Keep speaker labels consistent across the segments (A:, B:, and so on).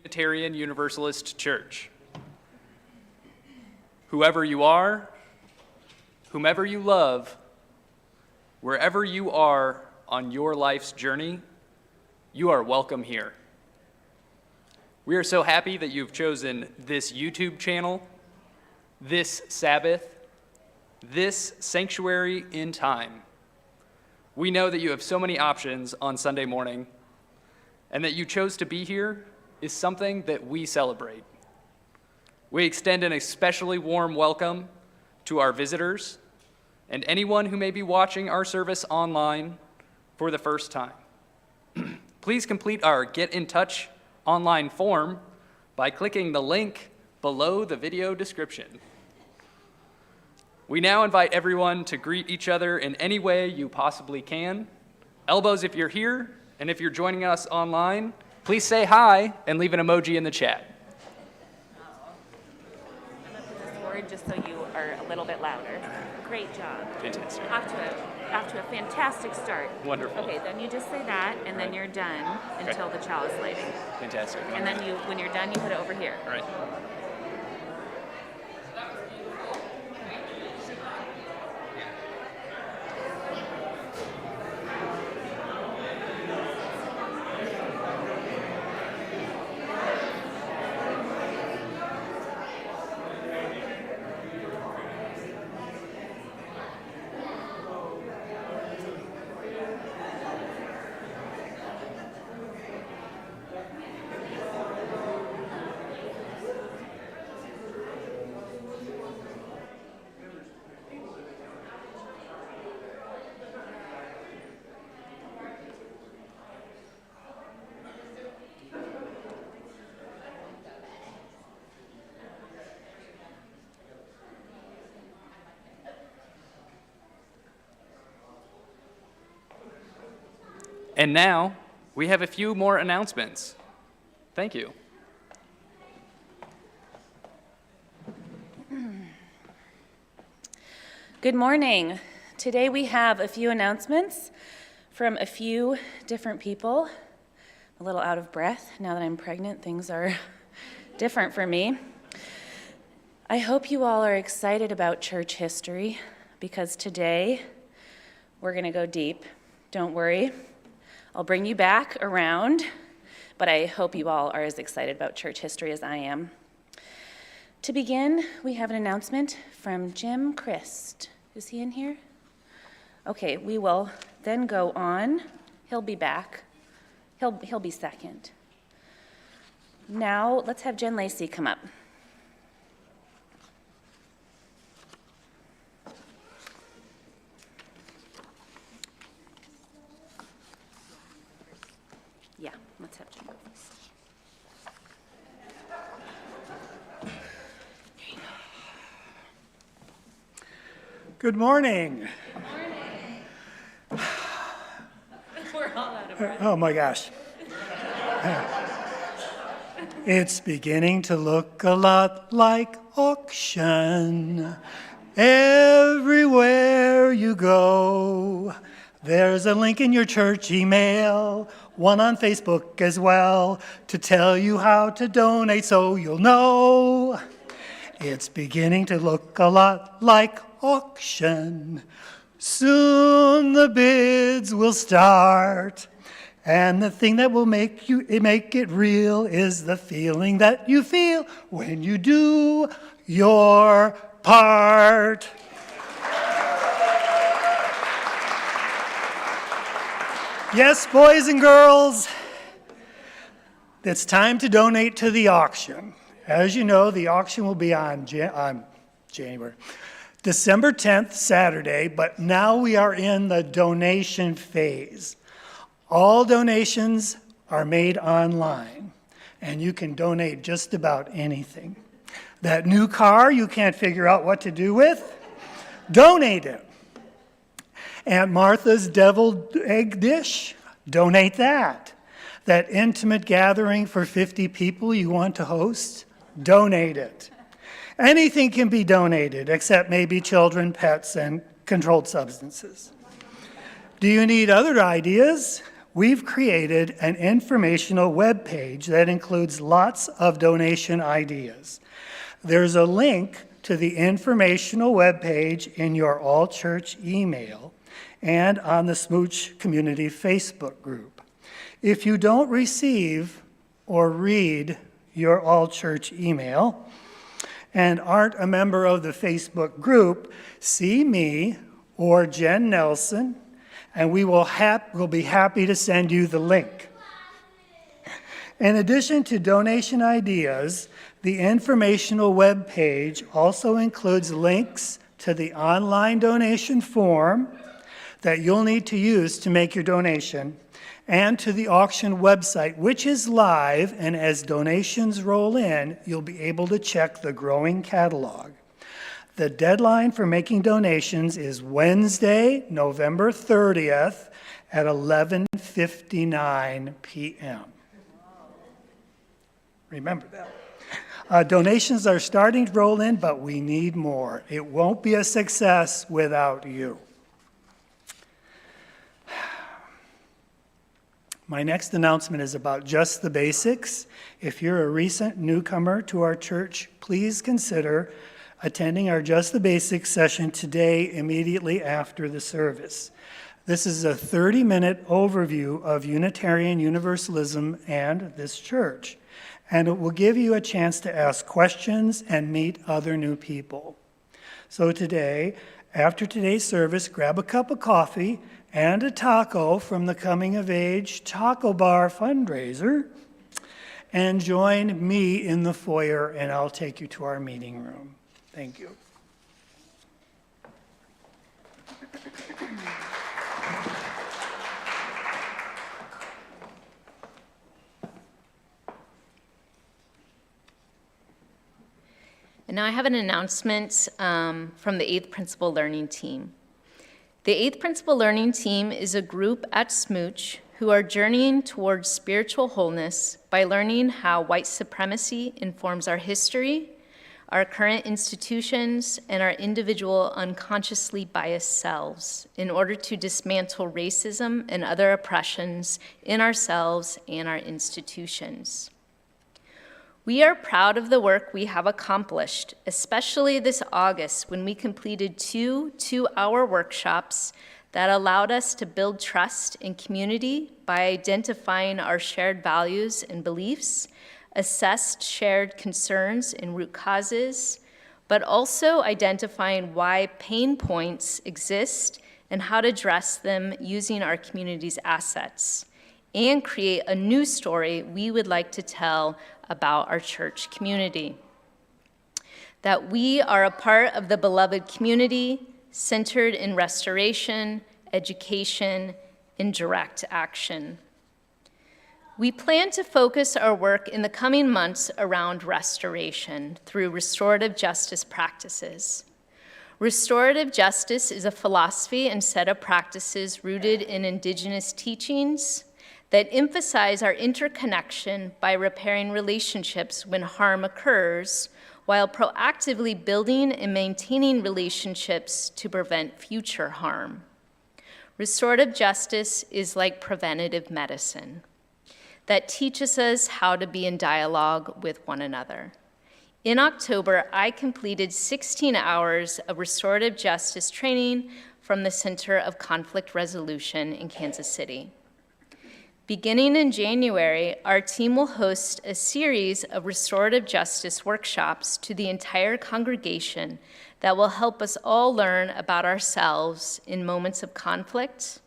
A: Unitarian Universalist Church. Whoever you are, whomever you love, wherever you are on your life's journey, you are welcome here. We are so happy that you've chosen this YouTube channel, this Sabbath, this sanctuary in time. We know that you have so many options on Sunday morning, and that you chose to be here is something that we celebrate. We extend an especially warm welcome to our visitors and anyone who may be watching our service online for the first time. Please complete our Get in Touch online form by clicking the link below the video description. We now invite everyone to greet each other in any way you possibly can. Elbows if you're here, and if you're joining us online, please say hi and leave an emoji in the chat.
B: I'm going to put this forward just so you are a little bit louder. Great job.
A: Fantastic.
B: Off to a fantastic start.
A: Wonderful.
B: Okay, then you just say that, and then you're done until the chalice lighting.
A: Fantastic.
B: And then when you're done, you put it over here.
A: All right. And now, we have a few more announcements. Thank you.
B: Good morning. Today we have a few announcements from a few different people. I'm a little out of breath. Now that I'm pregnant, things are different for me. I hope you all are excited about church history because today we're going to go deep. Don't worry. I'll bring you back around, but I hope you all are as excited about church history as I am. To begin, we have an announcement from Jim Christ. Is he in here? Okay, we will then go on. He'll be back. He'll be second. Now, let's have Jen Lacey come up. Yeah, let's have Jen go first.
C: Good morning.
B: Good morning. We're all out of breath.
C: Oh my gosh. It's beginning to look a lot like auction. Everywhere you go, there's a link in your church email, one on Facebook as well, to tell you how to donate so you'll know. It's beginning to look a lot like auction. Soon the bids will start. And the thing that will make it real is the feeling that you feel when you do your part. Yes, boys and girls, it's time to donate to the auction. As you know, the auction will be on January, December 10th, Saturday, but now we are in the donation phase. All donations are made online, and you can donate just about anything. That new car you can't figure out what to do with, donate it. Aunt Martha's deviled egg dish, donate that. That intimate gathering for 50 people you want to host, donate it. Anything can be donated except maybe children, pets, and controlled substances. Do you need other ideas? we've created an informational web page that includes lots of donation ideas. There's a link to the informational web page in your all-church email and on the SMUUCh community Facebook group. If you don't receive or read your all-church email and aren't a member of the Facebook group, see me or Jen Nelson, and we'll be happy to send you the link. In addition to donation ideas, the informational web page also includes links to the online donation form that you'll need to use to make your donation, and to the auction website, which is live, and as donations roll in, you'll be able to check the growing catalog. The deadline for making donations is Wednesday, November 30th at 11:59 p.m. Remember that. Donations are starting to roll in, but we need more. It won't be a success without you. My next announcement is about Just the Basics. If you're a recent newcomer to our church, please consider attending our Just the Basics session today immediately after the service. This is a 30-minute overview of Unitarian Universalism and this church, and it will give you a chance to ask questions and meet other new people. So today, after today's service, grab a cup of coffee and a taco from the Coming of Age Taco Bar fundraiser, and join me in the foyer, and I'll take you to our meeting room. Thank you.
D: And now I have an announcement from the 8th Principal Learning Team. The 8th Principal Learning Team is a group at SMUUCh who are journeying towards spiritual wholeness by learning how white supremacy informs our history, our current institutions, and our individual unconsciously biased selves in order to dismantle racism and other oppressions in ourselves and our institutions. We are proud of the work we have accomplished, especially this August when we completed two 2-hour workshops that allowed us to build trust in community by identifying our shared values and beliefs, assessed shared concerns and root causes, but also identifying why pain points exist and how to address them using our community's assets, and create a new story we would like to tell about our church community. That we are a part of the beloved community centered in restoration, education, and direct action. We plan to focus our work in the coming months around restoration through restorative justice practices. Restorative justice is a philosophy and set of practices rooted in indigenous teachings that emphasize our interconnection by repairing relationships when harm occurs, while proactively building and maintaining relationships to prevent future harm. Restorative justice is like preventative medicine that teaches us how to be in dialogue with one another. In October, I completed 16 hours of restorative justice training from the Center of Conflict Resolution in Kansas City. Beginning in January, our team will host a series of restorative justice workshops to the entire congregation that will help us all learn about ourselves in moments of conflict,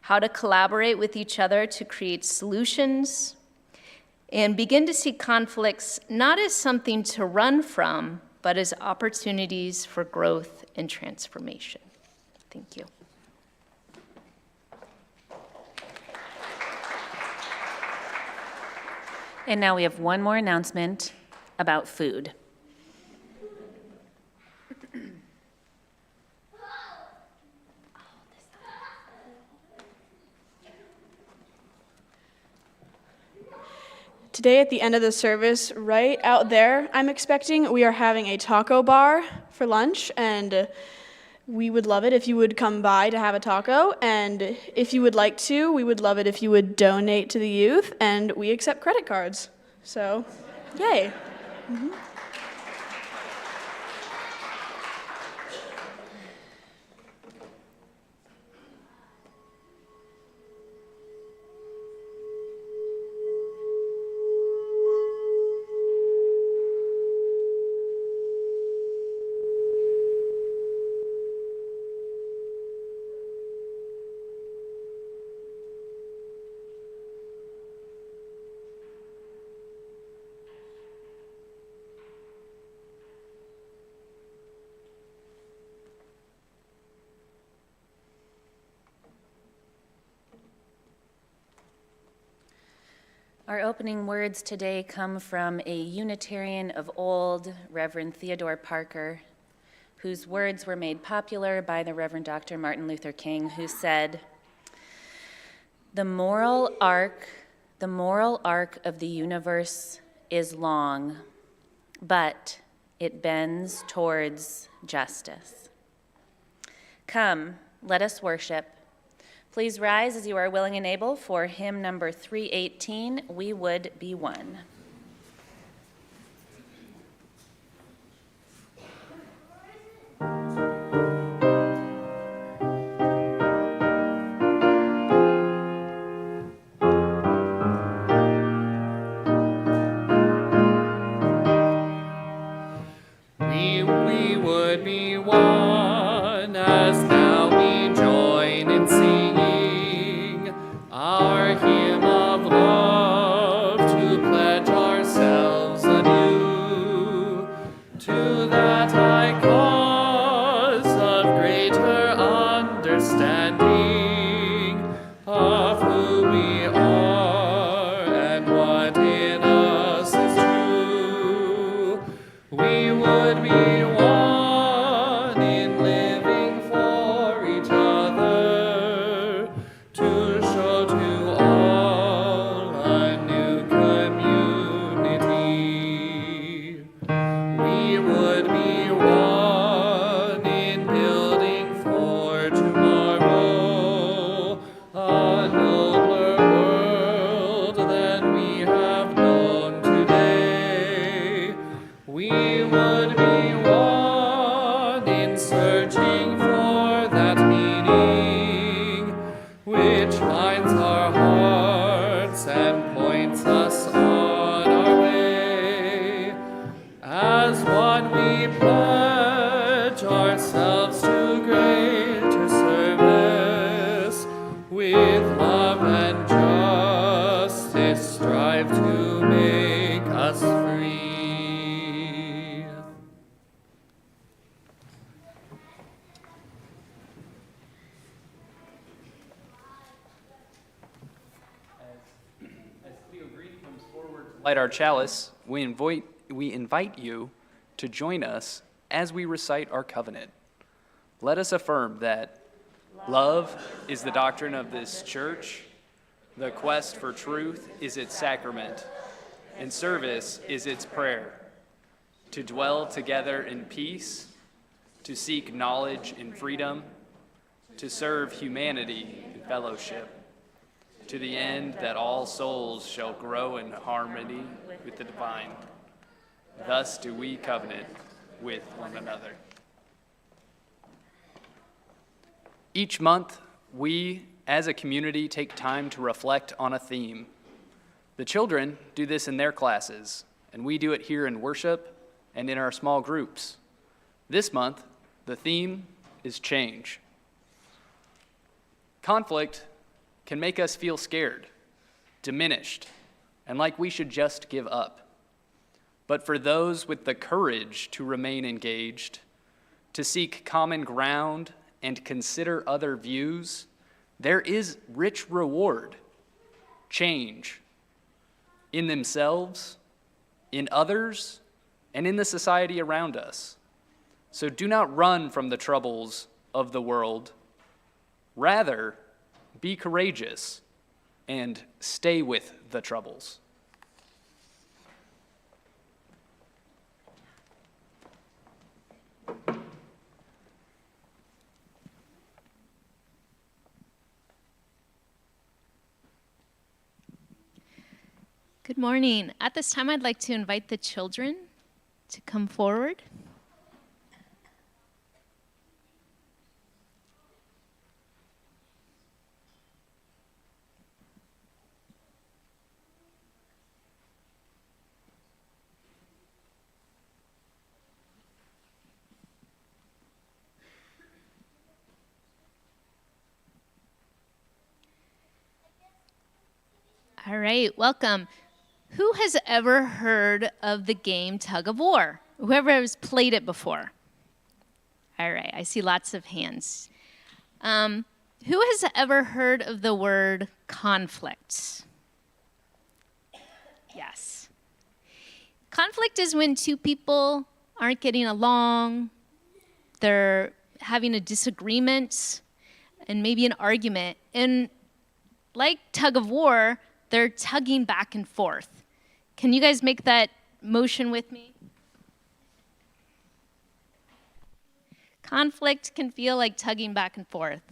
D: how to collaborate with each other to create solutions, and begin to see conflicts not as something to run from, but as opportunities for growth and transformation. Thank you.
B: And now we have one more announcement about food.
E: Today at the end of the service, right out there, I'm expecting we are having a taco bar for lunch, and We would love it if you would come by to have a taco, and if you would like to, we would love it if you would donate to the youth, and we accept credit cards. So, yay.
B: Our opening words today come from a Unitarian of old, Reverend Theodore Parker, whose words were made popular by the Reverend Dr. Martin Luther King, who said, the moral arc of the universe is long, but it bends towards justice. Come, let us worship. Please rise as you are willing and able for hymn number 318, We Would Be One.
A: We would be one as now we join in singing our hymn of love to pledge ourselves anew to that high cause of greater understanding of who we are and what in us is true. We would be one in living for each other to show to all a new community. We would be one in building for tomorrow a nobler world than we have known today. We would be one in searching for that meaning which binds our hearts and points us on our way. As one we pledge ourselves to greater service, with love and justice strive to make us free. As Cleo Green comes forward to light our chalice, we invite you to join us as we recite our covenant. Let us affirm that love is the doctrine of this church, the quest for truth is its sacrament, and service is its prayer. To dwell together in peace, to seek knowledge in freedom, to serve humanity in fellowship, to the end that all souls shall grow in harmony with the divine. Thus do we covenant with one another. Each month, we as a community take time to reflect on a theme. The children do this in their classes, and we do it here in worship and in our small groups. This month, the theme is change. Conflict can make us feel scared, diminished, and like we should just give up. But for those with the courage to remain engaged, to seek common ground and consider other views, there is rich reward, change, in themselves, in others, and in the society around us. So do not run from the troubles of the world. Rather, be courageous and stay with the troubles.
D: Good morning. At this time, I'd like to invite the children to come forward. All right, welcome. Who has ever heard of the game Tug of War? Whoever has played it before? All right, I see lots of hands. Who has ever heard of the word conflict? Yes. Conflict is when two people aren't getting along, they're having a disagreement, and maybe an argument. And like tug of war, they're tugging back and forth. Can you guys make that motion with me? Conflict can feel like tugging back and forth.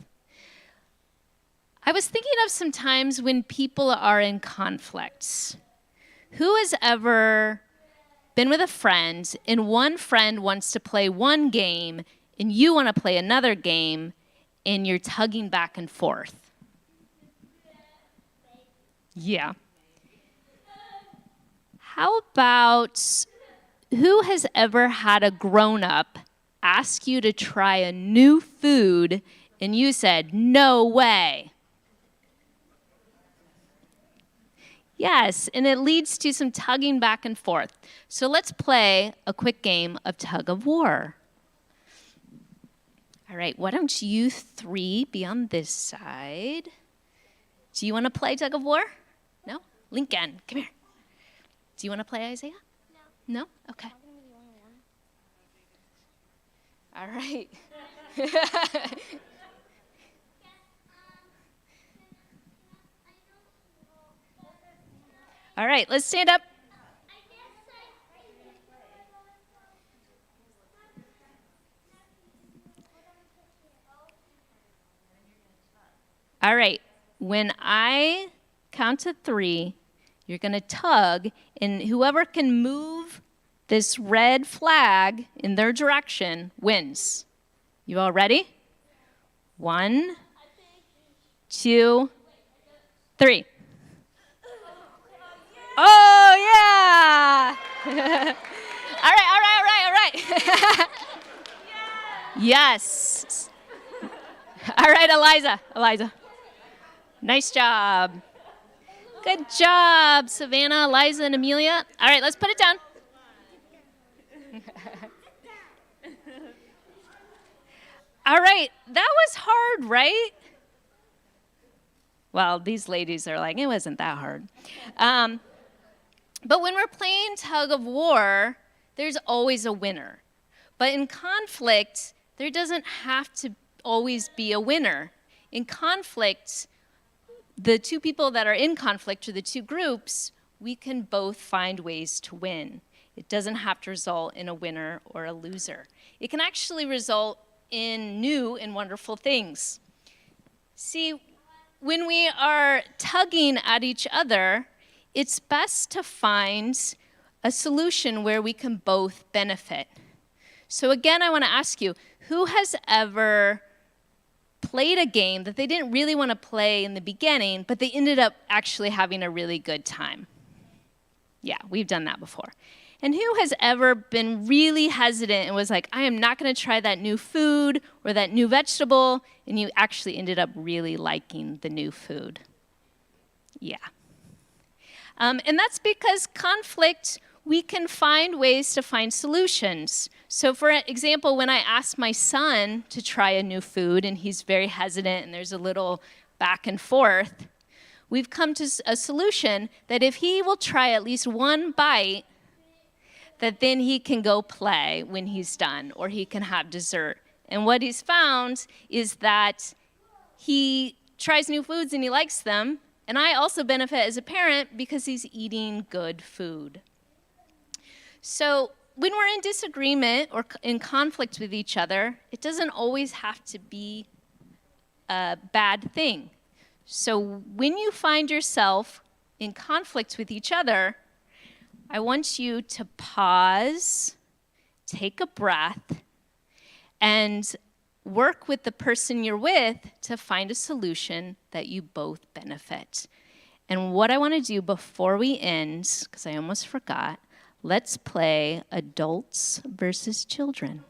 D: I was thinking of some times when people are in conflicts. Who has ever been with a friend and one friend wants to play one game and you want to play another game and you're tugging back and forth? Yeah. How about who has ever had a grown-up ask you to try a new food and you said, no way? Yes, and it leads to some tugging back and forth. So let's play a quick game of tug of war. All right, why don't you three be on this side? Do you want to play tug of war? No? Lincoln, come here. Do you want to play Isaiah? No. No? Okay. All right. All right, let's stand up. All right, when I count to 3, you're going to tug, and whoever can move this red flag in their direction wins. You all ready? 1, 2, 3. Oh, yeah! All right. Yes. All right, Eliza. Nice job. Good job, Savannah, Eliza, and Amelia. All right, let's put it down. All right, that was hard, right? Well, these ladies are like, it wasn't that hard. But when we're playing tug of war, there's always a winner. But in conflict, there doesn't have to always be a winner. In conflict, the two people that are in conflict, or the two groups, we can both find ways to win. It doesn't have to result in a winner or a loser. It can actually result in new and wonderful things. See, when we are tugging at each other, it's best to find a solution where we can both benefit. So again, I want to ask you, who has ever played a game that they didn't really want to play in the beginning, but they ended up actually having a really good time? Yeah, we've done that before. And who has ever been really hesitant and was like, I am not going to try that new food or that new vegetable, and you actually ended up really liking the new food? Yeah. And that's because conflict, we can find ways to find solutions. So for example, when I asked my son to try a new food and he's very hesitant and there's a little back and forth, we've come to a solution that if he will try at least one bite, that then he can go play when he's done, or he can have dessert. And what he's found is that he tries new foods and he likes them, and I also benefit as a parent because he's eating good food. So when we're in disagreement or in conflict with each other, it doesn't always have to be a bad thing. So when you find yourself in conflict with each other, I want you to pause, take a breath, and work with the person you're with to find a solution that you both benefit. And what I want to do before we end, because I almost forgot, let's play adults versus children.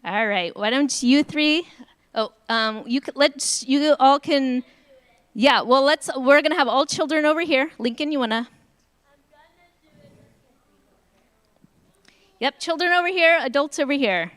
D: All right, why don't you three? You all can. Yeah, well, we're gonna have all children over here. Lincoln, you wanna? Yep, children over here, adults over here.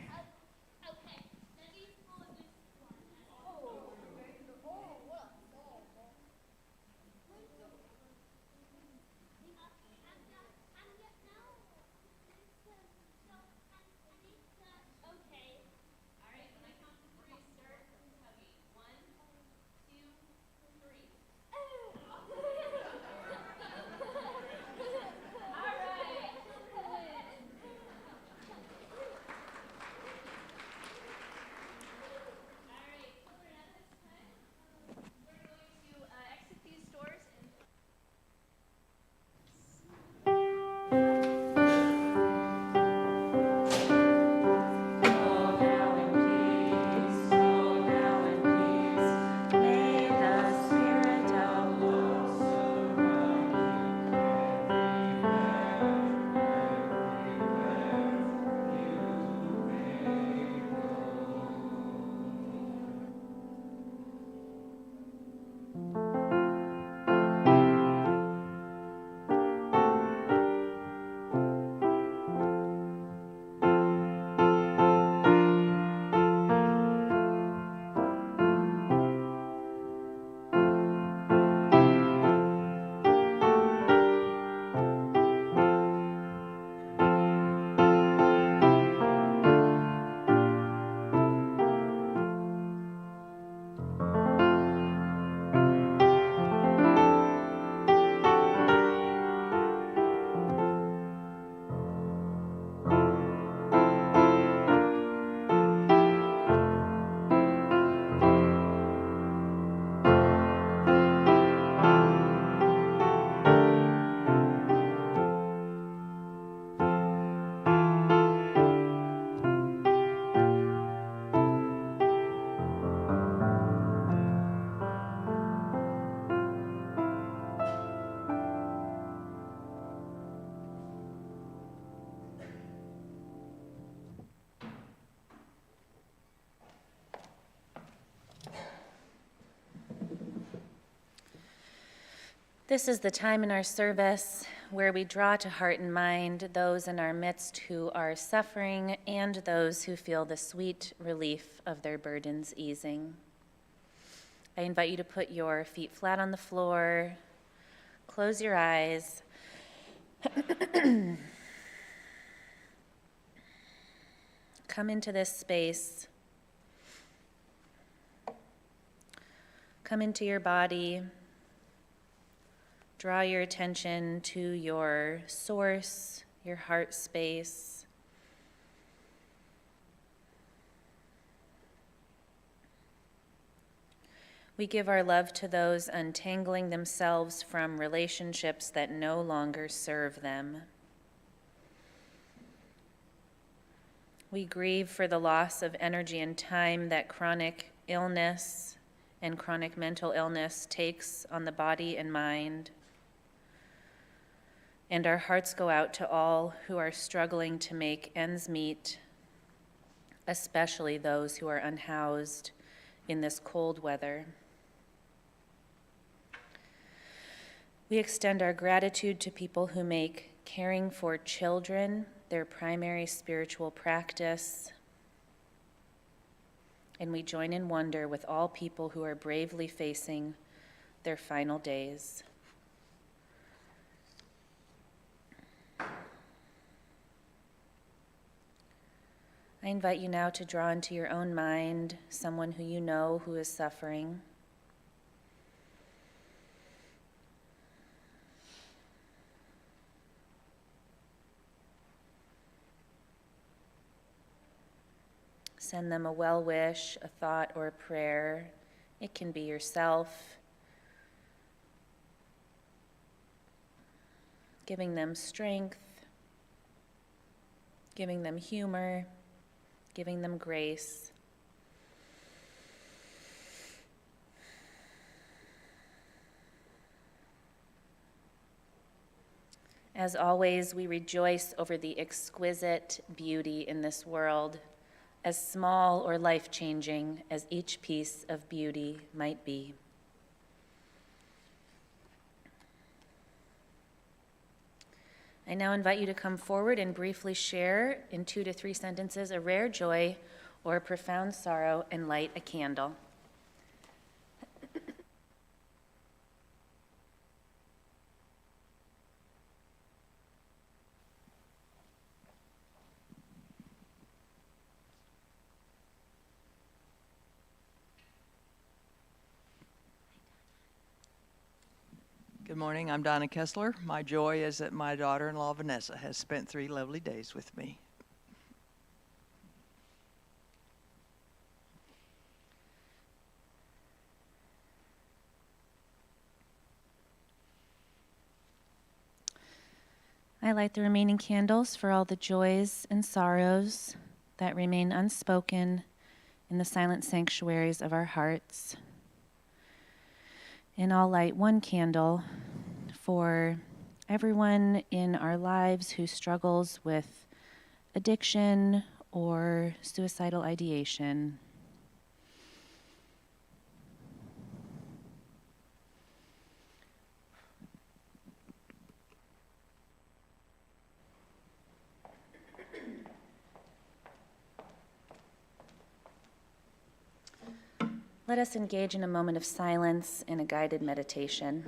B: This is the time in our service where we draw to heart and mind those in our midst who are suffering and those who feel the sweet relief of their burdens easing. I invite you to put your feet flat on the floor, close your eyes, come into this space, come into your body. Draw your attention to your source, your heart space. We give our love to those untangling themselves from relationships that no longer serve them. We grieve for the loss of energy and time that chronic illness and chronic mental illness takes on the body and mind. And our hearts go out to all who are struggling to make ends meet, especially those who are unhoused in this cold weather. We extend our gratitude to people who make caring for children their primary spiritual practice. And we join in wonder with all people who are bravely facing their final days. I invite you now to draw into your own mind someone who you know who is suffering. Send them a well wish, a thought, or a prayer. It can be yourself. giving them strength, giving them humor, giving them grace. As always, we rejoice over the exquisite beauty in this world, as small or life-changing as each piece of beauty might be. I now invite you to come forward and briefly share in 2 to 3 sentences a rare joy or a profound sorrow and light a candle.
F: Good morning, I'm Donna Kessler. My joy is that my daughter-in-law Vanessa has spent 3 lovely days with me.
B: I light the remaining candles for all the joys and sorrows that remain unspoken in the silent sanctuaries of our hearts. And I'll light one candle for everyone in our lives who struggles with addiction or suicidal ideation. Let us engage in a moment of silence in a guided meditation.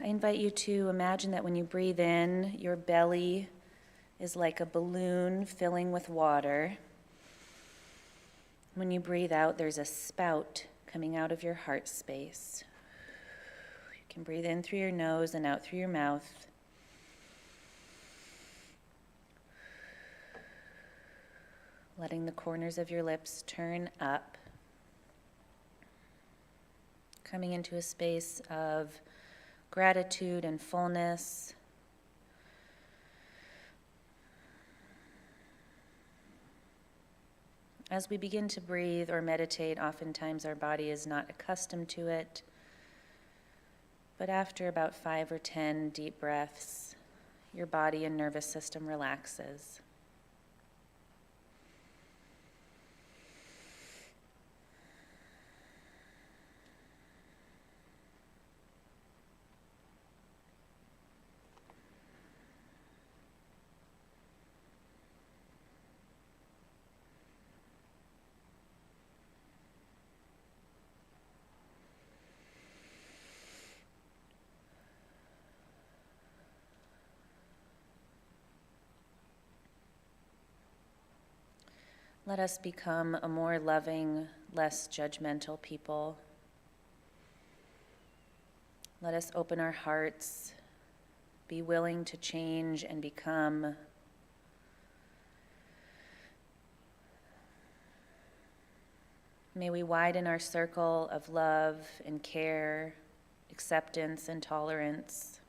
B: I invite you to imagine that when you breathe in, your belly is like a balloon filling with water. When you breathe out, there's a spout coming out of your heart space. You can breathe in through your nose and out through your mouth. Letting the corners of your lips turn up. Coming into a space of gratitude and fullness. As we begin to breathe or meditate, oftentimes our body is not accustomed to it. But after about 5 or 10 deep breaths, your body and nervous system relaxes. Let us become a more loving, less judgmental people. Let us open our hearts, be willing to change and become. May we widen our circle of love and care, acceptance and tolerance.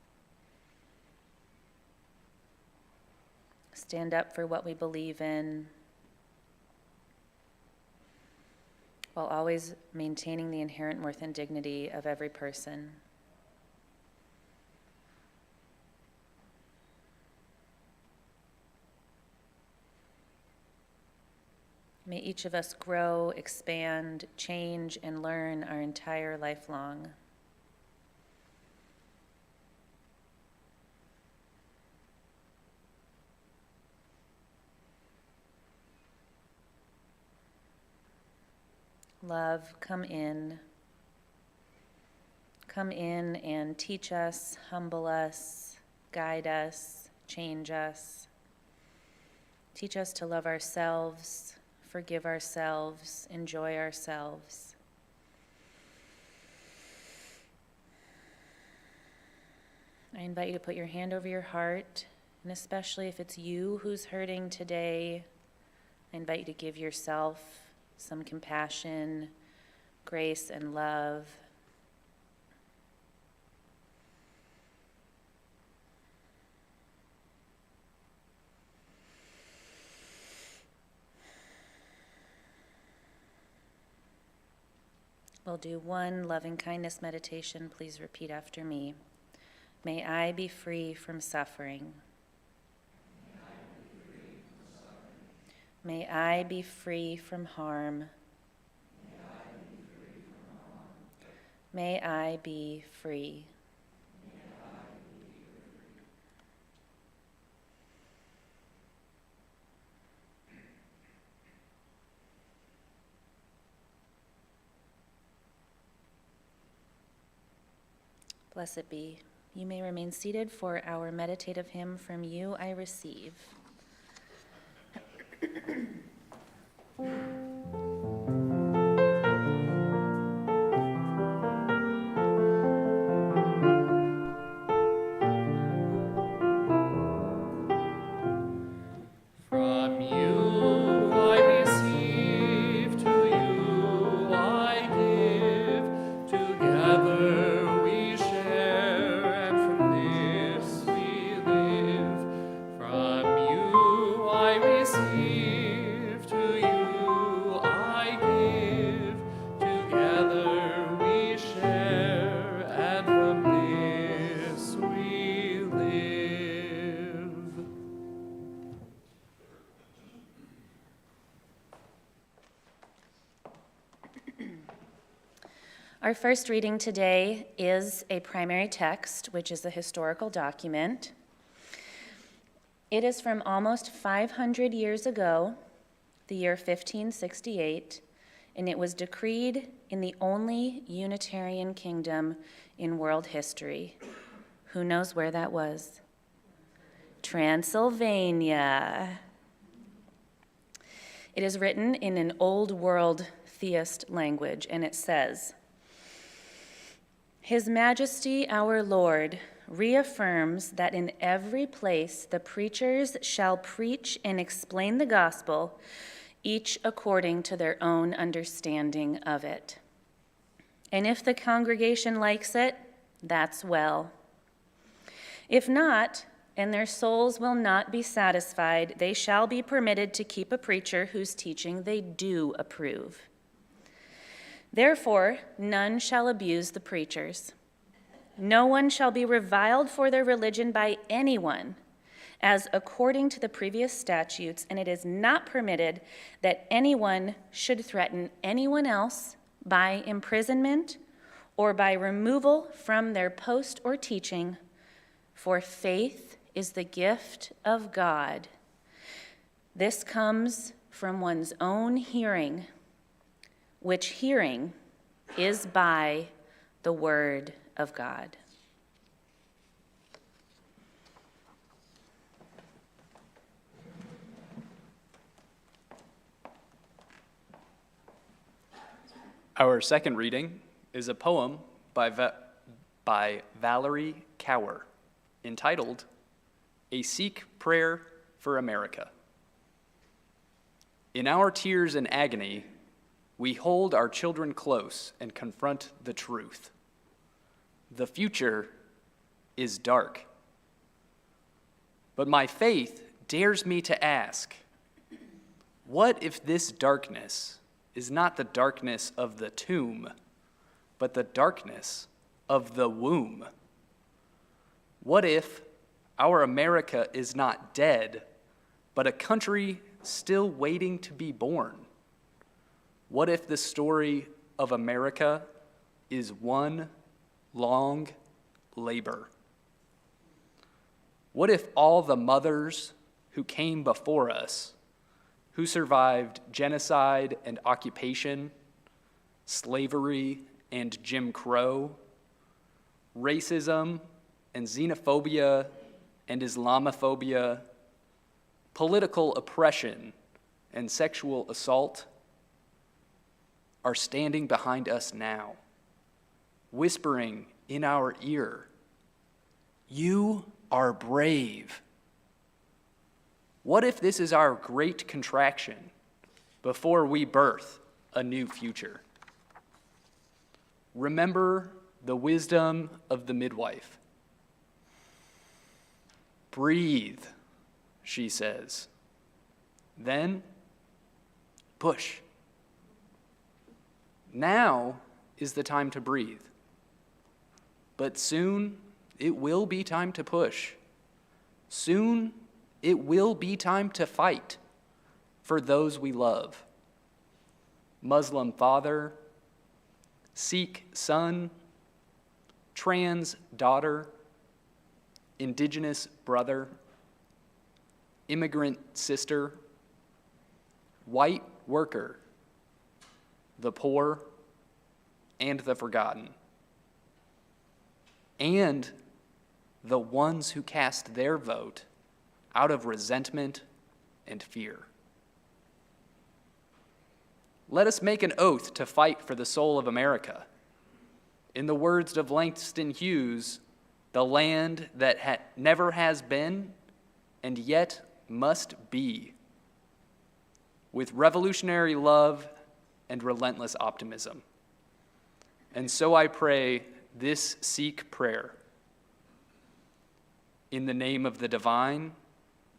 B: Stand up for what we believe in, while always maintaining the inherent worth and dignity of every person. May each of us grow, expand, change, and learn our entire life long. Love, come in. Come in and teach us, humble us, guide us, change us. Teach us to love ourselves, forgive ourselves, enjoy ourselves. I invite you to put your hand over your heart, and especially if it's you who's hurting today, I invite you to give yourself some compassion, grace and love. We'll do one loving kindness meditation. Please repeat after me. May I be free from suffering. May I be free from harm. May I be free. Blessed be. You may remain seated for our meditative hymn, From You I Receive.
G: From you I receive, to you I give, together we share, and from this we live. From you I receive, to you I give, together we share, and from this we live.
B: Our first reading today is a primary text, which is a historical document. It is from almost 500 years ago, the year 1568, and it was decreed in the only Unitarian kingdom in world history. Who knows where that was? Transylvania. It is written in an old world theist language, and it says, His Majesty our Lord reaffirms that in every place the preachers shall preach and explain the gospel, each according to their own understanding of it. And if the congregation likes it, that's well. If not, and their souls will not be satisfied, they shall be permitted to keep a preacher whose teaching they do approve. Therefore, none shall abuse the preachers. No one shall be reviled for their religion by anyone, as according to the previous statutes, and it is not permitted that anyone should threaten anyone else by imprisonment or by removal from their post or teaching, for faith is the gift of God. This comes from one's own hearing, which hearing is by the word of God.
A: Our second reading is a poem by Valerie Cower entitled A Sikh Prayer for America. In our tears and agony, we hold our children close and confront the truth. The future is dark. But my faith dares me to ask, what if this darkness is not the darkness of the tomb, but the darkness of the womb? What if our America is not dead, but a country still waiting to be born? What if the story of America is one long labor? What if all the mothers who came before us, who survived genocide and occupation, slavery and Jim Crow, racism and xenophobia and Islamophobia, political oppression and sexual assault, are standing behind us now, whispering in our ear, "You are brave"? What if this is our great contraction before we birth a new future? remember the wisdom of the midwife. Breathe, she says. Then push. Now is the time to breathe. But soon it will be time to push. Soon it will be time to fight for those we love. Muslim father, Sikh son, trans daughter, indigenous brother, immigrant sister, white worker, the poor, and the forgotten, and the ones who cast their vote out of resentment and fear. Let us make an oath to fight for the soul of America. In the words of Langston Hughes, the land that never has been and yet must be, with revolutionary love and relentless optimism. And so I pray this Sikh prayer. In the name of the divine,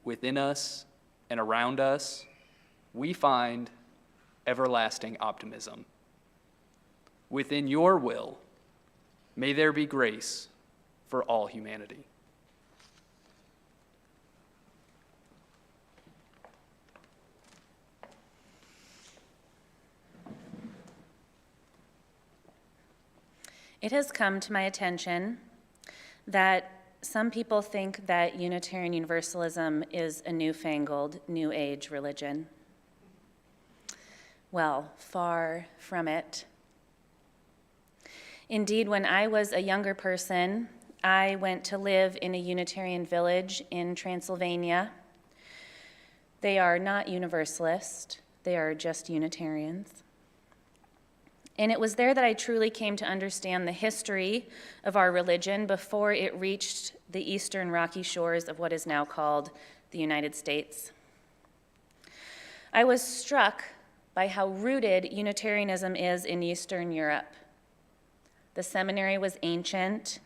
A: within us and around us, we find everlasting optimism. Within your will, may there be grace for all humanity.
B: It has come to my attention that some people think that Unitarian Universalism is a newfangled, New Age religion. Well, far from it. Indeed, when I was a younger person, I went to live in a Unitarian village in Transylvania. They are not Universalist, they are just Unitarians. And it was there that I truly came to understand the history of our religion before it reached the eastern rocky shores of what is now called the United States. I was struck by how rooted Unitarianism is in Eastern Europe. The seminary was ancient,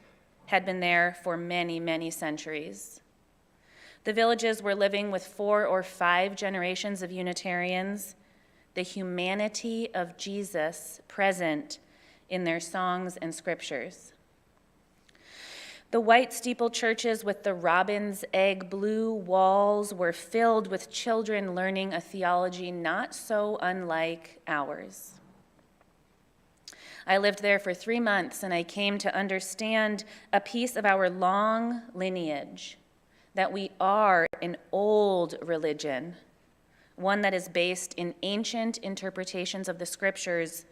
B: had been there for many, many centuries. The villages were living with 4 or 5 generations of Unitarians, the humanity of Jesus present in their songs and scriptures. The white steeple churches with the robin's egg blue walls were filled with children learning a theology not so unlike ours. I lived there for 3 months, and I came to understand a piece of our long lineage, that we are an old religion, one that is based in ancient interpretations of the scriptures,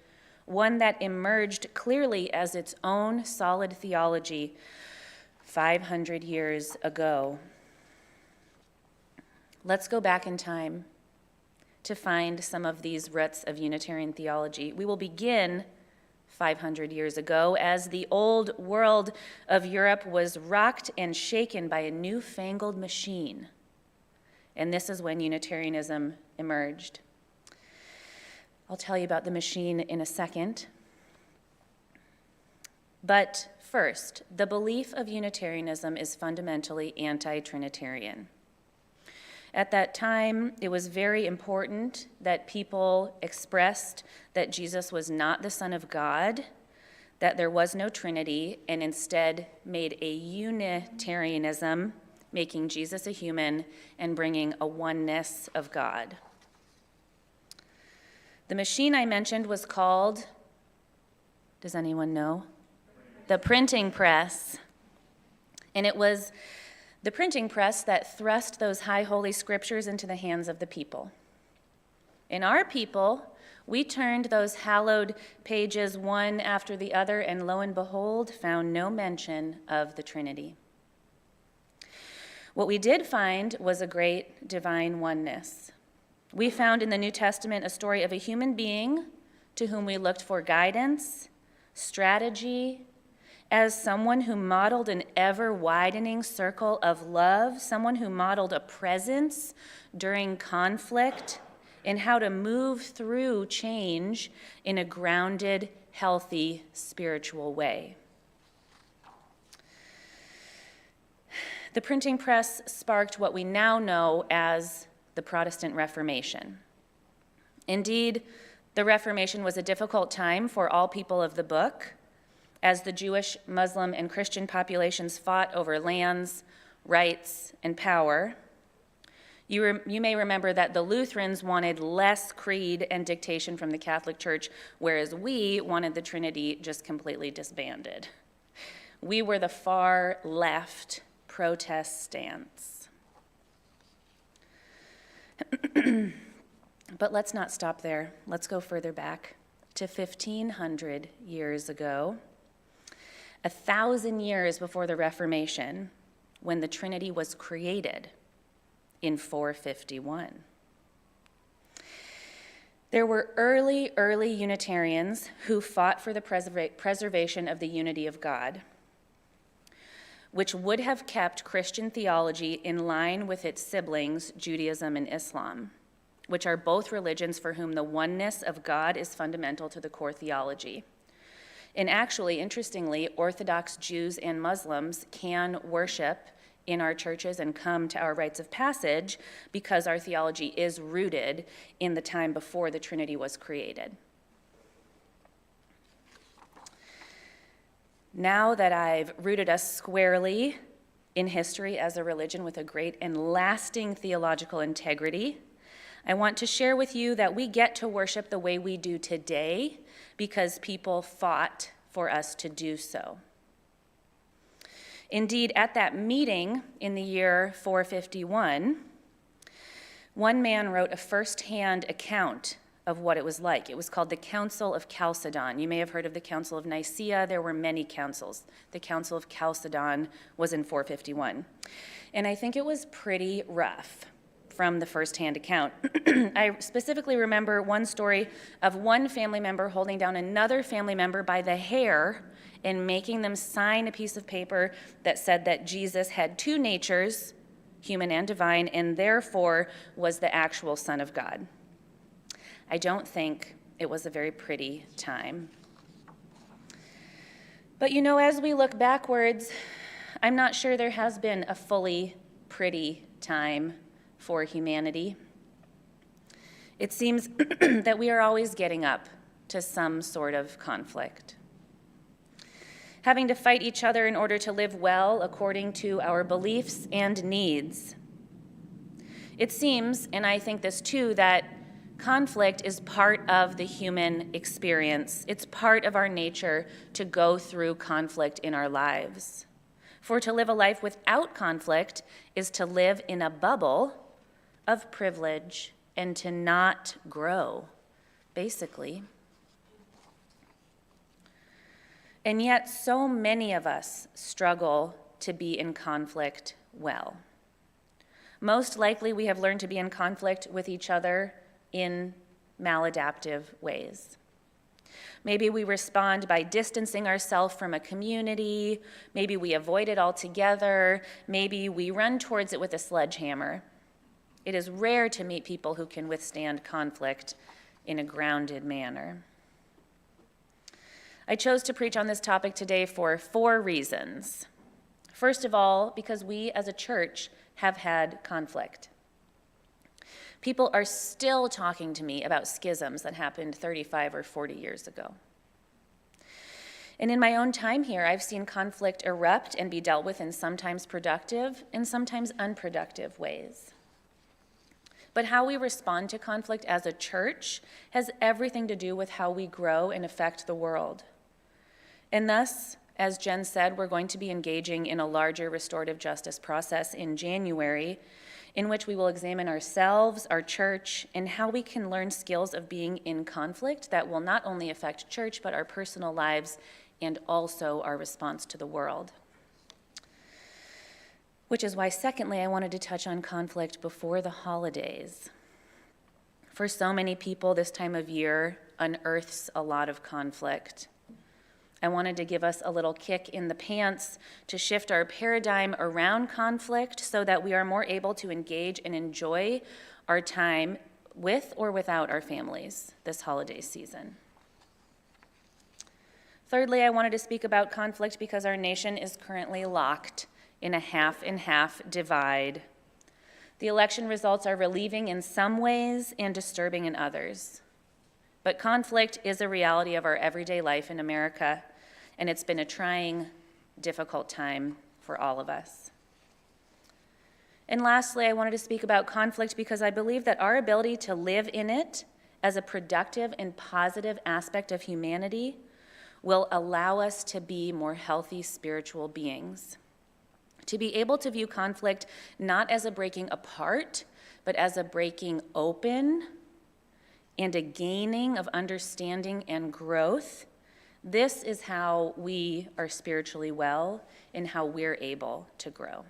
B: one that emerged clearly as its own solid theology 500 years ago. Let's go back in time to find some of these roots of Unitarian theology. We will begin 500 years ago as the old world of Europe was rocked and shaken by a newfangled machine. And this is when Unitarianism emerged. I'll tell you about the machine in a second. But first, the belief of Unitarianism is fundamentally anti-Trinitarian. At that time, it was very important that people expressed that Jesus was not the Son of God, that there was no Trinity, and instead made a Unitarianism, making Jesus a human and bringing a oneness of God. The machine I mentioned was called, does anyone know? The printing press. And it was the printing press that thrust those high holy scriptures into the hands of the people. In our people, we turned those hallowed pages one after the other, and lo and behold, found no mention of the Trinity. What we did find was a great divine oneness. We found in the New Testament a story of a human being to whom we looked for guidance, strategy, as someone who modeled an ever-widening circle of love, someone who modeled a presence during conflict and how to move through change in a grounded, healthy, spiritual way. The printing press sparked what we now know as the Protestant Reformation. Indeed, the Reformation was a difficult time for all people of the book, as the Jewish, Muslim, and Christian populations fought over lands, rights, and power. You may remember that the Lutherans wanted less creed and dictation from the Catholic Church, whereas we wanted the Trinity just completely disbanded. We were the far left Protestants. But let's not stop there. Let's go further back to 1,500 years ago, 1,000 years before the Reformation, when the Trinity was created in 451. There were early Unitarians who fought for the preservation of the unity of God, which would have kept Christian theology in line with its siblings, Judaism and Islam, which are both religions for whom the oneness of God is fundamental to the core theology. And actually, interestingly, Orthodox Jews and Muslims can worship in our churches and come to our rites of passage because our theology is rooted in the time before the Trinity was created. Now that I've rooted us squarely in history as a religion with a great and lasting theological integrity, I want to share with you that we get to worship the way we do today because people fought for us to do so. Indeed, at that meeting in the year 451, one man wrote a first-hand account of what it was like. It was called the Council of Chalcedon. You may have heard of the Council of Nicaea. There were many councils. The Council of Chalcedon was in 451. And I think it was pretty rough from the first-hand account. I specifically remember one story of one family member holding down another family member by the hair and making them sign a piece of paper that said that Jesus had two natures, human and divine, and therefore was the actual Son of God. I don't think it was a very pretty time. But you know, as we look backwards, I'm not sure there has been a fully pretty time for humanity. It seems that we are always getting up to some sort of conflict, having to fight each other in order to live well according to our beliefs and needs. It seems, and I think this too, that conflict is part of the human experience. It's part of our nature to go through conflict in our lives. For to live a life without conflict is to live in a bubble of privilege and to not grow, basically. And yet, so many of us struggle to be in conflict well. Most likely, we have learned to be in conflict with each other in maladaptive ways. Maybe we respond by distancing ourselves from a community. Maybe we avoid it altogether. Maybe we run towards it with a sledgehammer. It is rare to meet people who can withstand conflict in a grounded manner. I chose to preach on this topic today for 4 reasons. First of all, because we as a church have had conflict. People are still talking to me about schisms that happened 35 or 40 years ago. And in my own time here, I've seen conflict erupt and be dealt with in sometimes productive and sometimes unproductive ways. But how we respond to conflict as a church has everything to do with how we grow and affect the world. And thus, as Jen said, we're going to be engaging in a larger restorative justice process in January, in which we will examine ourselves, our church, and how we can learn skills of being in conflict that will not only affect church, but our personal lives and also our response to the world. Which is why, secondly, I wanted to touch on conflict before the holidays. For so many people, this time of year unearths a lot of conflict. I wanted to give us a little kick in the pants to shift our paradigm around conflict so that we are more able to engage and enjoy our time with or without our families this holiday season. Thirdly, I wanted to speak about conflict because our nation is currently locked in a half-and-half divide. The election results are relieving in some ways and disturbing in others. But conflict is a reality of our everyday life in America, and it's been a trying, difficult time for all of us. And lastly, I wanted to speak about conflict because I believe that our ability to live in it as a productive and positive aspect of humanity will allow us to be more healthy spiritual beings. To be able to view conflict not as a breaking apart, but as a breaking open and a gaining of understanding and growth. This is how we are spiritually well and how we're able to grow.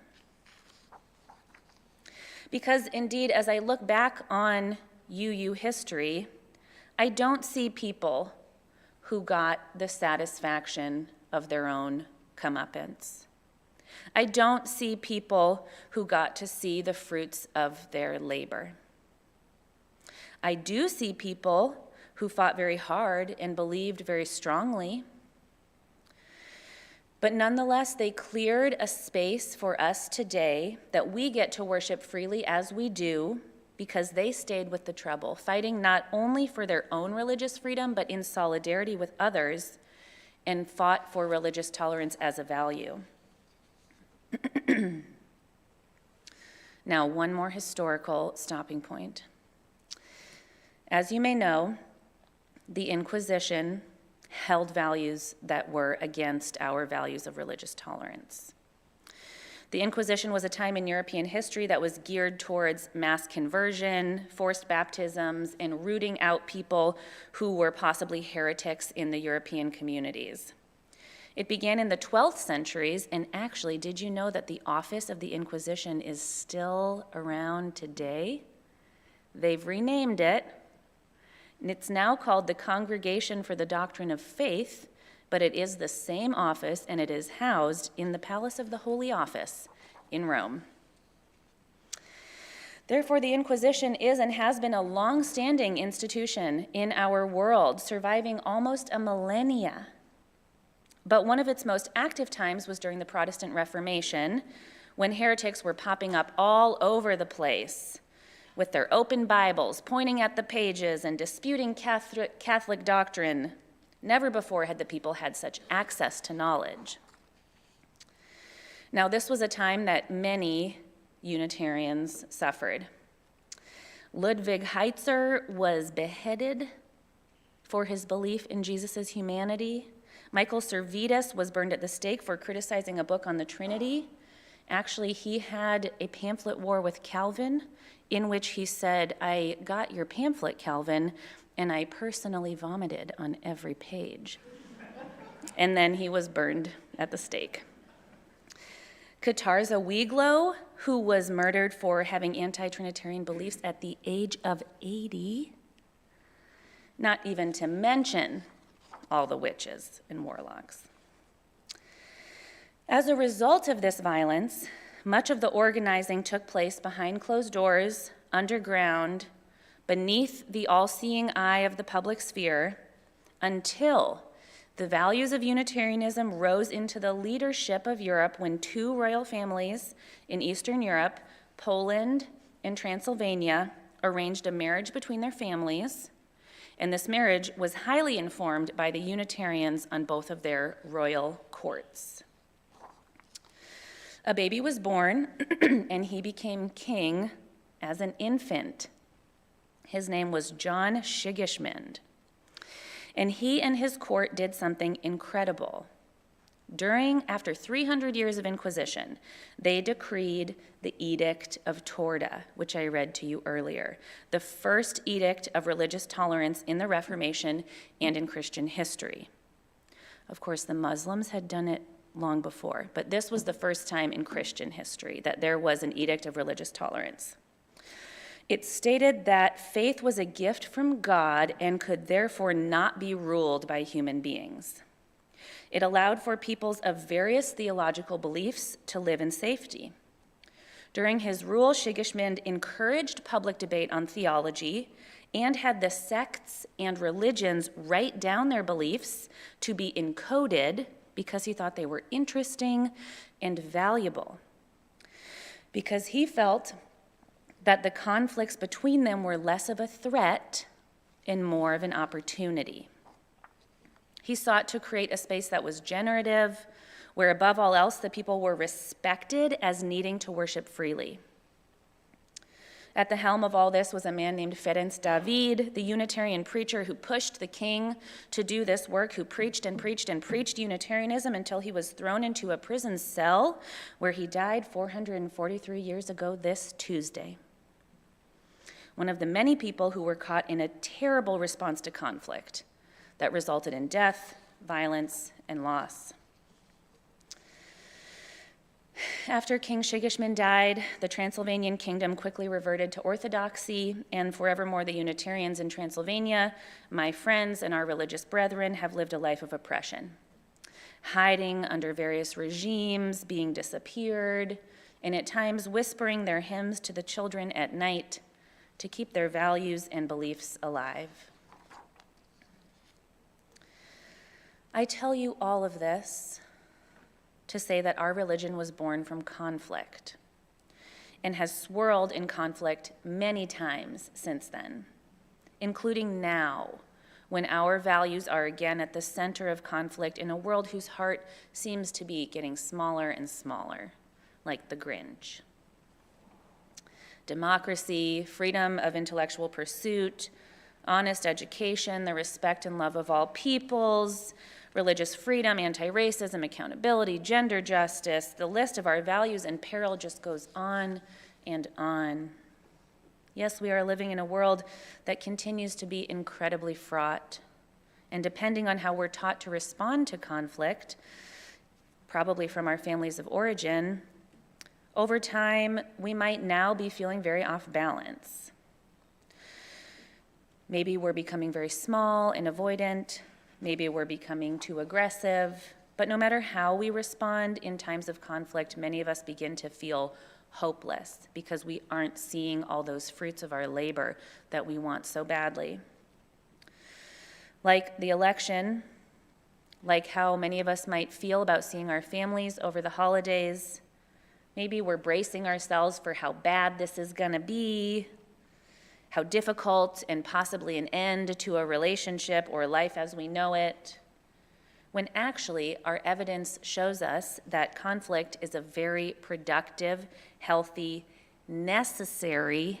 B: Because indeed, as I look back on UU history, I don't see people who got the satisfaction of their own comeuppance. I don't see people who got to see the fruits of their labor. I do see people who fought very hard and believed very strongly, but nonetheless, they cleared a space for us today that we get to worship freely as we do because they stayed with the trouble, fighting not only for their own religious freedom, but in solidarity with others, and fought for religious tolerance as a value. Now, one more historical stopping point. As you may know, the Inquisition held values that were against our values of religious tolerance. The Inquisition was a time in European history that was geared towards mass conversion, forced baptisms, and rooting out people who were possibly heretics in the European communities. It began in the 12th centuries, and actually, did you know that the office of the Inquisition is still around today? They've renamed it, and it's now called the Congregation for the Doctrine of Faith, but it is the same office, and it is housed in the Palace of the Holy Office in Rome. Therefore, the Inquisition is and has been a long-standing institution in our world, surviving almost a millennia. But one of its most active times was during the Protestant Reformation, when heretics were popping up all over the place with their open Bibles, pointing at the pages and disputing Catholic doctrine. Never before had the people had such access to knowledge. Now, this was a time that many Unitarians suffered. Ludwig Heitzer was beheaded for his belief in Jesus' humanity. Michael Servetus was burned at the stake for criticizing a book on the Trinity. Actually, he had a pamphlet war with Calvin in which he said, "I got your pamphlet, Calvin, and I personally vomited on every page." And then he was burned at the stake. Catarza Wieglow, who was murdered for having anti-Trinitarian beliefs at the age of 80, not even to mention all the witches and warlocks. As a result of this violence, much of the organizing took place behind closed doors, underground, beneath the all-seeing eye of the public sphere, until the values of Unitarianism rose into the leadership of Europe when two royal families in Eastern Europe, Poland and Transylvania, arranged a marriage between their families, and this marriage was highly informed by the Unitarians on both of their royal courts. A baby was born, and he became king as an infant. His name was John Sigismund, and he and his court did something incredible. After 300 years of Inquisition, they decreed the Edict of Torda, which I read to you earlier, the first edict of religious tolerance in the Reformation and in Christian history. Of course, the Muslims had done it long before, but this was the first time in Christian history that there was an edict of religious tolerance. It stated that faith was a gift from God and could therefore not be ruled by human beings. It allowed for peoples of various theological beliefs to live in safety. During his rule, Sigismund encouraged public debate on theology and had the sects and religions write down their beliefs to be encoded because he thought they were interesting and valuable. Because he felt that the conflicts between them were less of a threat and more of an opportunity. He sought to create a space that was generative, where above all else the people were respected as needing to worship freely. At the helm of all this was a man named Ferenc David, the Unitarian preacher who pushed the king to do this work, who preached and preached and preached Unitarianism until he was thrown into a prison cell where he died 443 years ago this Tuesday. One of the many people who were caught in a terrible response to conflict that resulted in death, violence, and loss. After King Sigismund died, the Transylvanian kingdom quickly reverted to orthodoxy, and forevermore the Unitarians in Transylvania, my friends and our religious brethren, have lived a life of oppression, hiding under various regimes, being disappeared, and at times whispering their hymns to the children at night to keep their values and beliefs alive. I tell you all of this to say that our religion was born from conflict and has swirled in conflict many times since then, including now, when our values are again at the center of conflict in a world whose heart seems to be getting smaller and smaller, like the Grinch. Democracy, freedom of intellectual pursuit, honest education, the respect and love of all peoples, religious freedom, anti-racism, accountability, gender justice, the list of our values in peril just goes on and on. Yes, we are living in a world that continues to be incredibly fraught. And depending on how we're taught to respond to conflict, probably from our families of origin, over time, we might now be feeling very off balance. Maybe we're becoming very small and avoidant. Maybe we're becoming too aggressive. But no matter how we respond in times of conflict, many of us begin to feel hopeless because we aren't seeing all those fruits of our labor that we want so badly. Like the election, like how many of us might feel about seeing our families over the holidays. Maybe we're bracing ourselves for how bad this is gonna be, how difficult and possibly an end to a relationship or life as we know it, when actually our evidence shows us that conflict is a very productive, healthy, necessary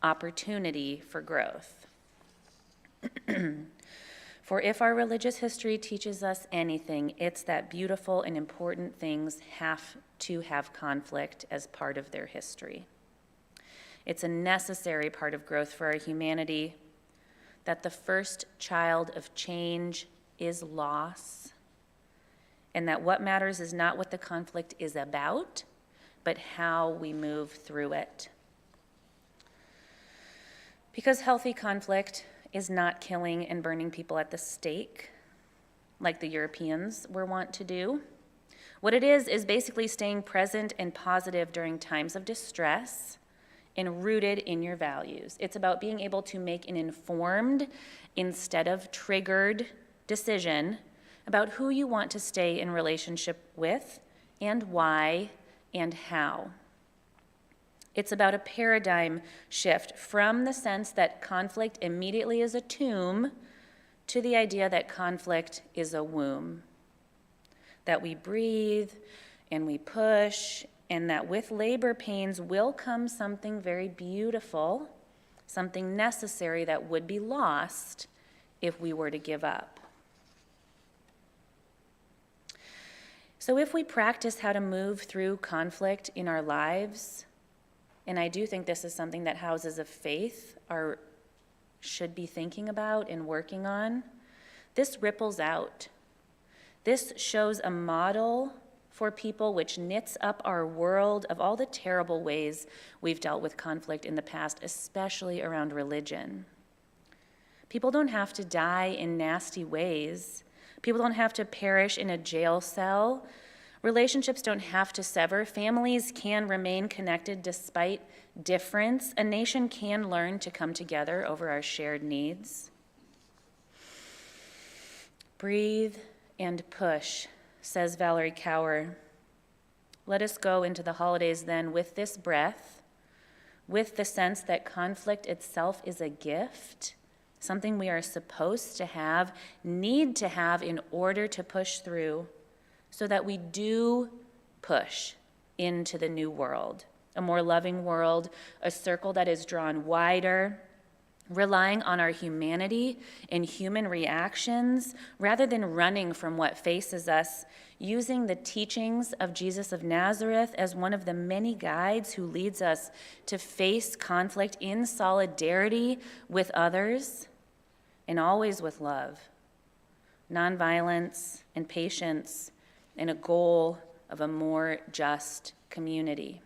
B: opportunity for growth. For if our religious history teaches us anything, it's that beautiful and important things have to have conflict as part of their history. It's a necessary part of growth for our humanity, that the first child of change is loss, and that what matters is not what the conflict is about, but how we move through it. Because healthy conflict is not killing and burning people at the stake, like the Europeans were wont to do. What it is basically staying present and positive during times of distress and rooted in your values. It's about being able to make an informed instead of triggered decision about who you want to stay in relationship with and why and how. It's about a paradigm shift from the sense that conflict immediately is a tomb to the idea that conflict is a womb, that we breathe and we push, and that with labor pains will come something very beautiful, something necessary that would be lost if we were to give up. So if we practice how to move through conflict in our lives, and I do think this is something that houses of faith should be thinking about and working on, this ripples out. This shows a model for people which knits up our world of all the terrible ways we've dealt with conflict in the past, especially around religion. People don't have to die in nasty ways. People don't have to perish in a jail cell Relationships don't have to sever. Families can remain connected despite difference. A nation can learn to come together over our shared needs. Breathe and push, says Valerie Cower. Let us go into the holidays then with this breath, with the sense that conflict itself is a gift, something we are supposed to have, need to have in order to push through, so that we do push into the new world, a more loving world, a circle that is drawn wider, relying on our humanity and human reactions rather than running from what faces us, using the teachings of Jesus of Nazareth as one of the many guides who leads us to face conflict in solidarity with others and always with love, nonviolence and patience, and a goal of a more just community.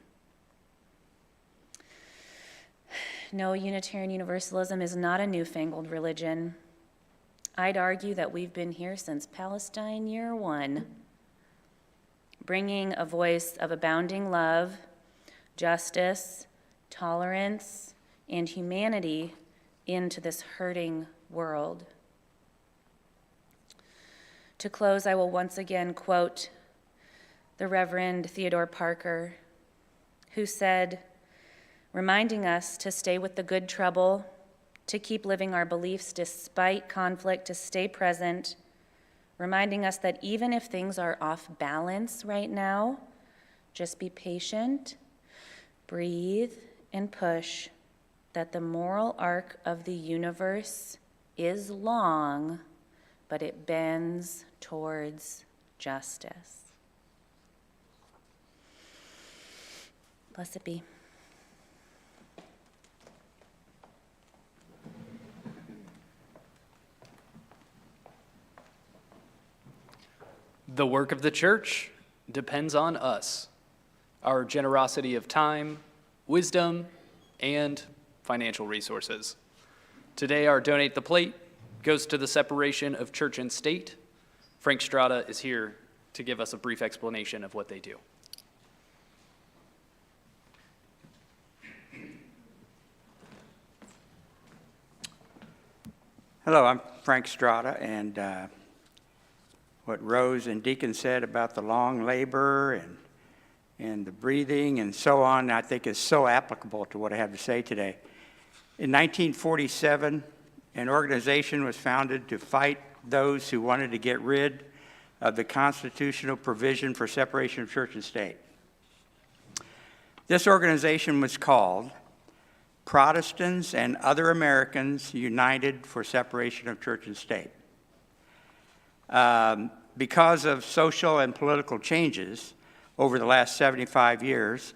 B: No, Unitarian Universalism is not a newfangled religion. I'd argue that we've been here since Palestine year one, bringing a voice of abounding love, justice, tolerance, and humanity into this hurting world. To close, I will once again quote the Reverend Theodore Parker, who said, reminding us to stay with the good trouble, to keep living our beliefs despite conflict, to stay present, reminding us that even if things are off balance right now, just be patient, breathe, and push, that the moral arc of the universe is long, but it bends towards justice. Blessed be.
A: The work of the church depends on us, our generosity of time, wisdom, and financial resources. Today, our Donate the Plate goes to the separation of church and state. Frank Strada is here to give us a brief explanation of what they do.
H: Hello, I'm Frank Strada, and what Rose and Deacon said about the long labor and the breathing and so on, I think is so applicable to what I have to say today. In 1947, an organization was founded to fight those who wanted to get rid of the constitutional provision for separation of church and state. This organization was called Protestants and Other Americans United for Separation of Church and State. Because of social and political changes over the last 75 years,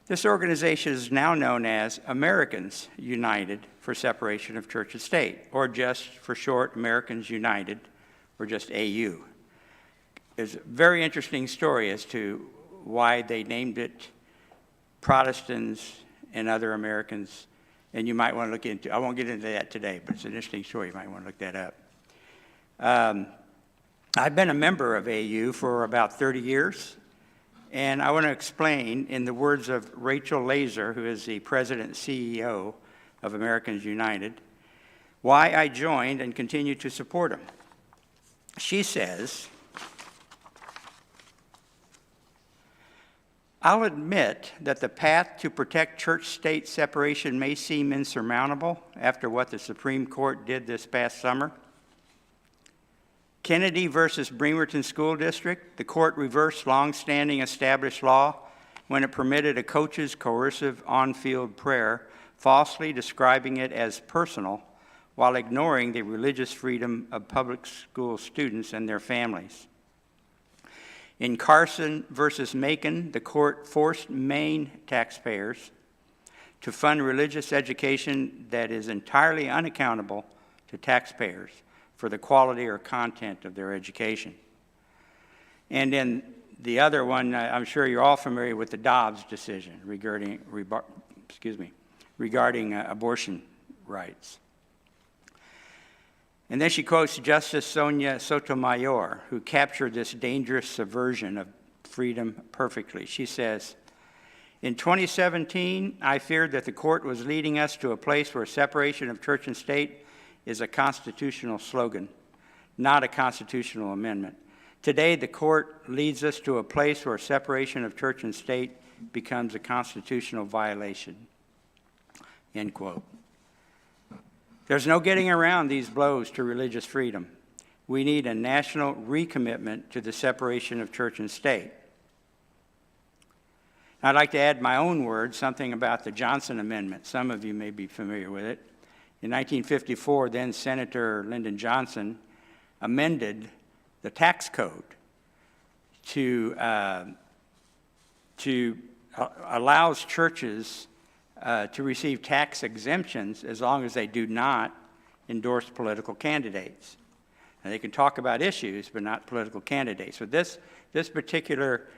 H: this organization is now known as Americans United for Separation of Church and State, or just for short, Americans United, or just AU. There's a very interesting story as to why they named it Protestants and Other Americans, and you might want to look into, I won't get into that today, but it's an interesting story, you might want to look that up. I've been a member of AU for about 30 years, and I want to explain, in the words of Rachel Laser, who is the president and CEO of Americans United, why I joined and continue to support them. She says, I'll admit that the path to protect church-state separation may seem insurmountable after what the Supreme Court did this past summer. Kennedy versus Bremerton School District, the court reversed long-standing established law when it permitted a coach's coercive on-field prayer, falsely describing it as personal, while ignoring the religious freedom of public school students and their families. In Carson versus Macon, the court forced Maine taxpayers to fund religious education that is entirely unaccountable to taxpayers for the quality or content of their education. And in the other one, I'm sure you're all familiar with the Dobbs decision regarding abortion rights. And then she quotes Justice Sonia Sotomayor, who captured this dangerous subversion of freedom perfectly. She says, in 2017, I feared that the court was leading us to a place where separation of church and state is a constitutional slogan, not a constitutional amendment. Today, the court leads us to a place where separation of church and state becomes a constitutional violation. End quote. There's no getting around these blows to religious freedom. We need a national recommitment to the separation of church and state. I'd like to add my own words, something about the Johnson Amendment. Some of you may be familiar with it. In 1954, then Senator Lyndon Johnson amended the tax code to allows churches to receive tax exemptions as long as they do not endorse political candidates. And they can talk about issues, but not political candidates. So this particular,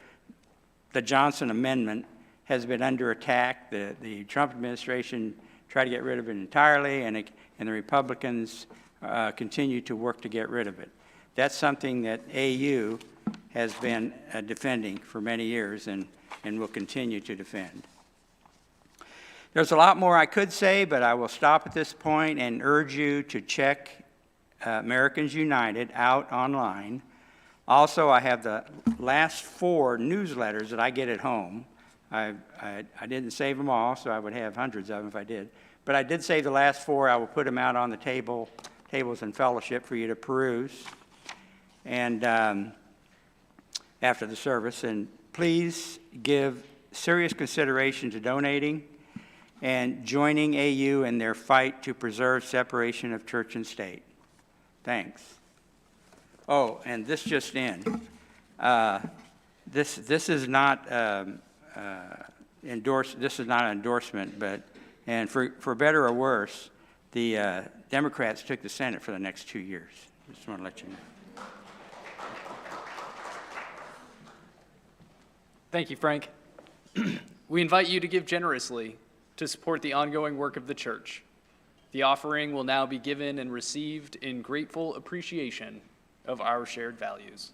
H: the Johnson Amendment, has been under attack. The Trump administration tried to get rid of it entirely, and the Republicans continue to work to get rid of it. That's something that AU has been defending for many years and will continue to defend. There's a lot more I could say, but I will stop at this point and urge you to check Americans United out online. Also, I have the last 4 newsletters that I get at home. I didn't save them all, so I would have hundreds of them if I did. But I did save the last 4. I will put them out on the tables in fellowship for you to peruse and after the service. And please give serious consideration to donating and joining AU in their fight to preserve separation of church and state. Thanks. Oh, and this just in. This is not endorsed. This is not an endorsement, but for better or worse, the Democrats took the Senate for the next 2 years. Just want to let you know.
A: Thank you, Frank. We invite you to give generously to support the ongoing work of the church. The offering will now be given and received in grateful appreciation of our shared values.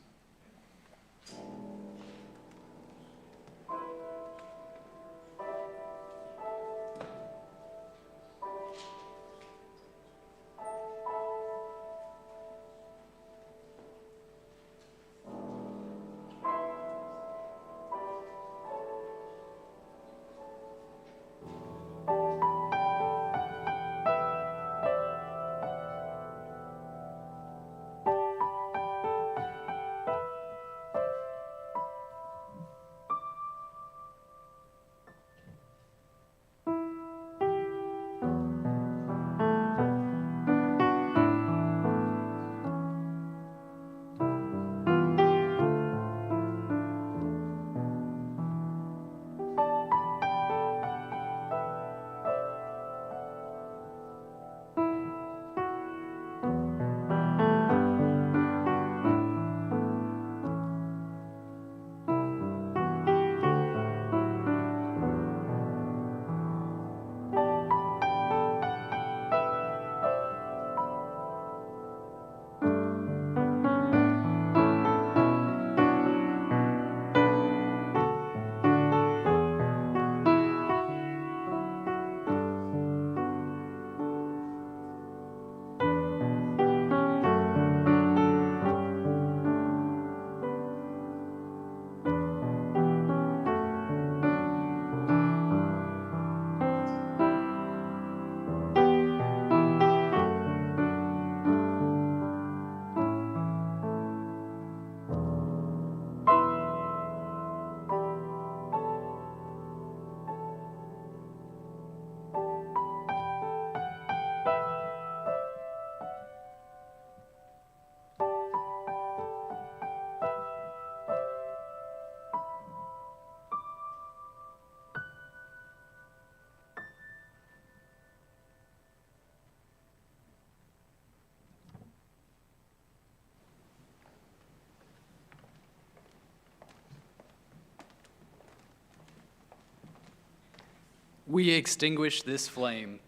A: We extinguish this flame,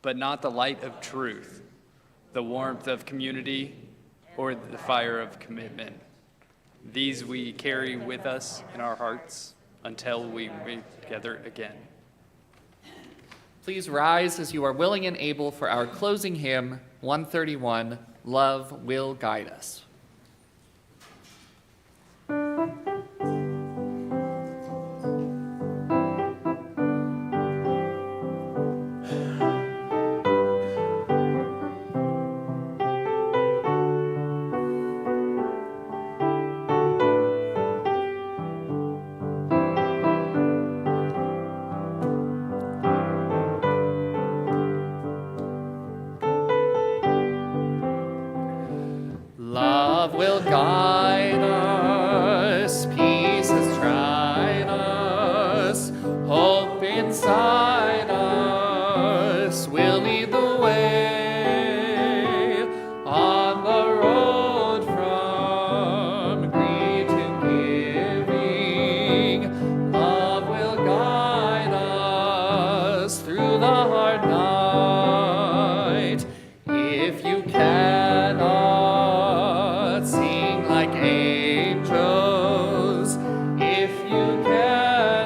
A: but not the light of truth, the warmth of community, or the fire of commitment. These we carry with us in our hearts until we meet together again.
G: Please rise as you are willing and able for our closing hymn, 131, Love Will Guide Us. Love will guide us, peace has tried us, hope inside us will lead the way on the road from greed to giving. Love will guide us through the hard night. If you cannot sing like angels, if you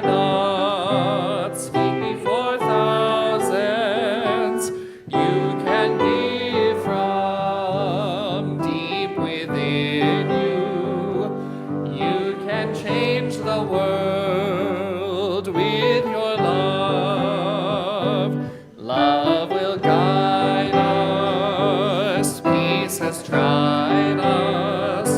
G: cannot speak before thousands, you can give from deep within you. You can change the world with your love. Love will guide us, peace has tried us,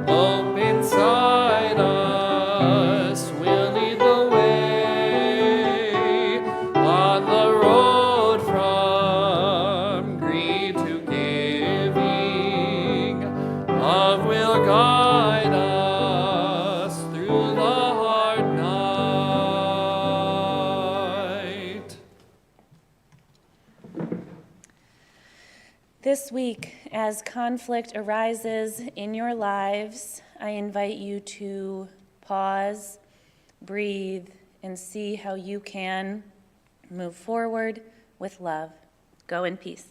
G: hope inside us will lead the way on the road from greed to giving. Love will guide us through the hard night.
B: This week, as conflict arises in your lives, I invite you to pause, breathe, and see how you can move forward with love. Go in peace.